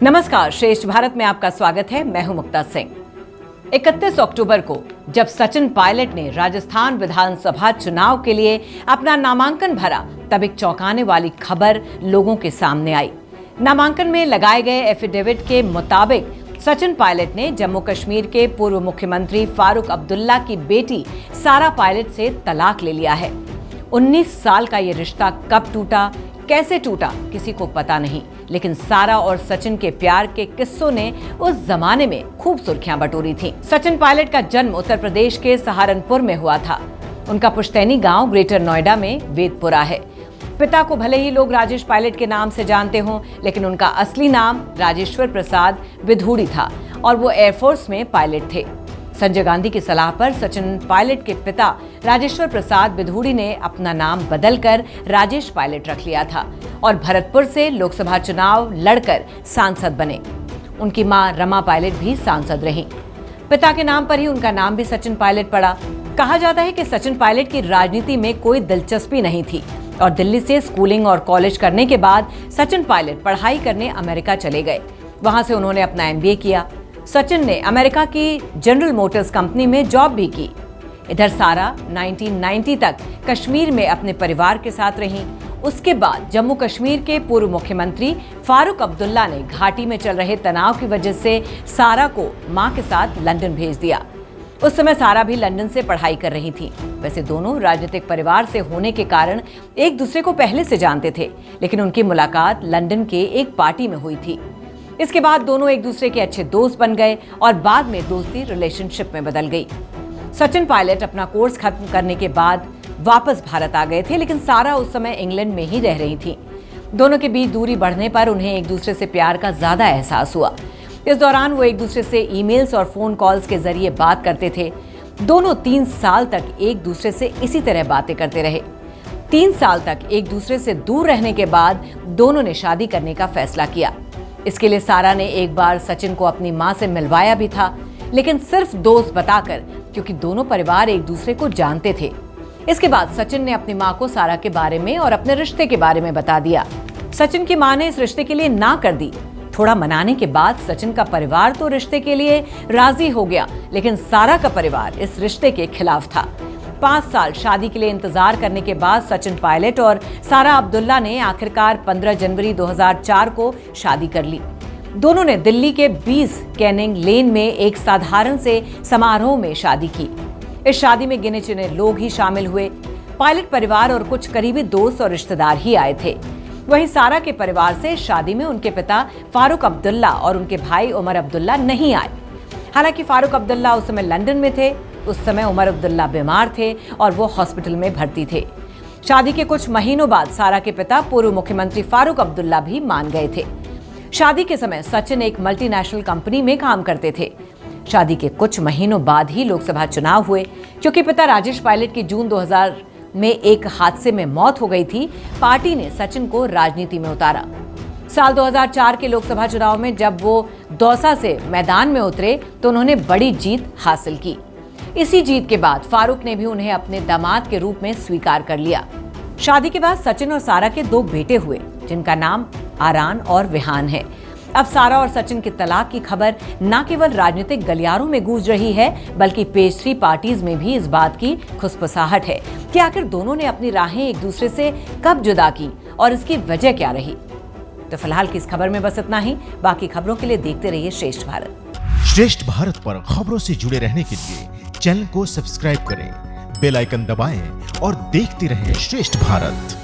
नमस्कार, श्रेष्ठ भारत में आपका स्वागत है। मैं हूं मुक्ता सिंह। 31 अक्टूबर को जब सचिन पायलट ने राजस्थान विधानसभा चुनाव के लिए अपना नामांकन भरा, तब एक चौंकाने वाली खबर लोगों के सामने आई। नामांकन में लगाए गए एफिडेविट के मुताबिक सचिन पायलट ने जम्मू कश्मीर के पूर्व मुख्यमंत्री फारूक अब्दुल्ला की बेटी सारा पायलट से तलाक ले लिया है। 19 साल का ये रिश्ता कब टूटा, कैसे टूटा, किसी को पता नहीं, लेकिन सारा और सचिन के प्यार के किस्सों ने उस जमाने में खूब सुर्खियां बटोरी थीं। सचिन पायलट का जन्म उत्तर प्रदेश के सहारनपुर में हुआ था। उनका पुश्तैनी गांव ग्रेटर नोएडा में वेदपुरा है। पिता को भले ही लोग राजेश पायलट के नाम से जानते हों, लेकिन उनका असली नाम राजेश्वर प्रसाद बिधूड़ी था और वो एयरफोर्स में पायलट थे। संजय गांधी की सलाह पर सचिन पायलट के पिता राजेश्वर प्रसाद बिधूड़ी ने अपना नाम बदलकर राजेश पायलट रख लिया था और भरतपुर से लोकसभा चुनाव लड़कर सांसद बने। उनकी मां रमा पायलट भी सांसद रहीं। पिता के नाम पर ही उनका नाम भी सचिन पायलट पड़ा। कहा जाता है कि सचिन पायलट की राजनीति में कोई दिलचस्पी नहीं थी और दिल्ली से स्कूलिंग और कॉलेज करने के बाद सचिन पायलट पढ़ाई करने अमेरिका चले गए। वहां से उन्होंने अपना MBA किया। सचिन ने अमेरिका की जनरल मोटर्स कंपनी में जॉब भी की। इधर सारा 1990 तक कश्मीर में अपने परिवार के साथ रहीं। उसके बाद जम्मू कश्मीर के पूर्व मुख्यमंत्री फारूक अब्दुल्ला ने घाटी में चल रहे तनाव की वजह से सारा को मां के साथ लंदन भेज दिया। उस समय सारा भी लंदन से पढ़ाई कर रही थी। वैसे दोनों राजनीतिक परिवार से होने के कारण एक दूसरे को पहले से जानते थे, लेकिन उनकी मुलाकात लंदन के एक पार्टी में हुई थी। इसके बाद दोनों एक दूसरे के अच्छे दोस्त बन गए और बाद में दोस्ती रिलेशनशिप में बदल गई। सचिन पायलट अपना कोर्स खत्म करने के बाद वापस भारत आ गए थे, लेकिन सारा उस समय इंग्लैंड में ही रह रही थी। दोनों के बीच दूरी बढ़ने पर उन्हें एक दूसरे से प्यार का ज्यादा एहसास हुआ। इस दौरान वो एक दूसरे से ईमेल्स और फोन कॉल्स के जरिए बात करते थे। दोनों 3 साल तक एक दूसरे से इसी तरह बातें करते रहे। 3 साल तक एक दूसरे से दूर रहने के बाद दोनों ने शादी करने का फैसला किया। इसके लिए सारा ने एक बार सचिन को अपनी मां से मिलवाया भी था, लेकिन सिर्फ दोस्त बताकर, क्योंकि दोनों परिवार एक दूसरे को जानते थे। इसके बाद सचिन ने अपनी मां को सारा के बारे में और अपने रिश्ते के बारे में बता दिया। सचिन की मां ने इस रिश्ते के लिए ना कर दी। थोड़ा मनाने के बाद सचिन का परिवार तो रिश्ते के लिए राजी हो गया, लेकिन सारा का परिवार इस रिश्ते के खिलाफ था। 5 साल शादी के लिए इंतजार करने के बाद सचिन पायलट और सारा अब्दुल्ला ने आखिरकार 15 जनवरी 2004 को शादी कर ली। दोनों ने दिल्ली के 20 कैनिंग लेन में एक साधारण से समारोह में शादी की। इस शादी में गिने चुने लोग ही शामिल हुए। पायलट परिवार और कुछ करीबी दोस्त और रिश्तेदार ही आए थे। वहीं सारा के परिवार से शादी में उनके पिता फारूक अब्दुल्ला और उनके भाई उमर अब्दुल्ला नहीं आए। हालांकि फारूक अब्दुल्ला उस समय लंदन में थे। उस समय उमर अब्दुल्ला बीमार थे और वो हॉस्पिटल में भर्ती थे। शादी के कुछ महीनों बाद सारा के पिता पूर्व मुख्यमंत्री फारूक अब्दुल्ला भी मान गए थे। शादी के समय सचिन एक मल्टीनेशनल कंपनी में काम करते थे। शादी के कुछ महीनों बाद ही लोकसभा चुनाव हुए। क्योंकि पिता राजेश पायलट की जून 2000 में एक हादसे में मौत हो गई थी, पार्टी ने सचिन को राजनीति में उतारा। साल 2004 के लोकसभा चुनाव में जब वो दौसा से मैदान में उतरे तो उन्होंने बड़ी जीत हासिल की। इसी जीत के बाद फारूक ने भी उन्हें अपने दामाद के रूप में स्वीकार कर लिया। शादी के बाद सचिन और सारा के 2 बेटे हुए, जिनका नाम आरान और विहान है। अब सारा और सचिन की तलाक की खबर न केवल राजनीतिक गलियारों में गूंज रही है, बल्कि पेज 3 पार्टीज में भी इस बात की खुसफुसाहट है कि आखिर दोनों ने अपनी राहें एक दूसरे से कब जुदा की और इसकी वजह क्या रही। तो फिलहाल की इस खबर में बस इतना ही। बाकी खबरों के लिए देखते रहिए श्रेष्ठ भारत। श्रेष्ठ भारत पर खबरों से जुड़े रहने के लिए चैनल को सब्सक्राइब करें, बेल आइकन दबाएं और देखते रहें श्रेष्ठ भारत।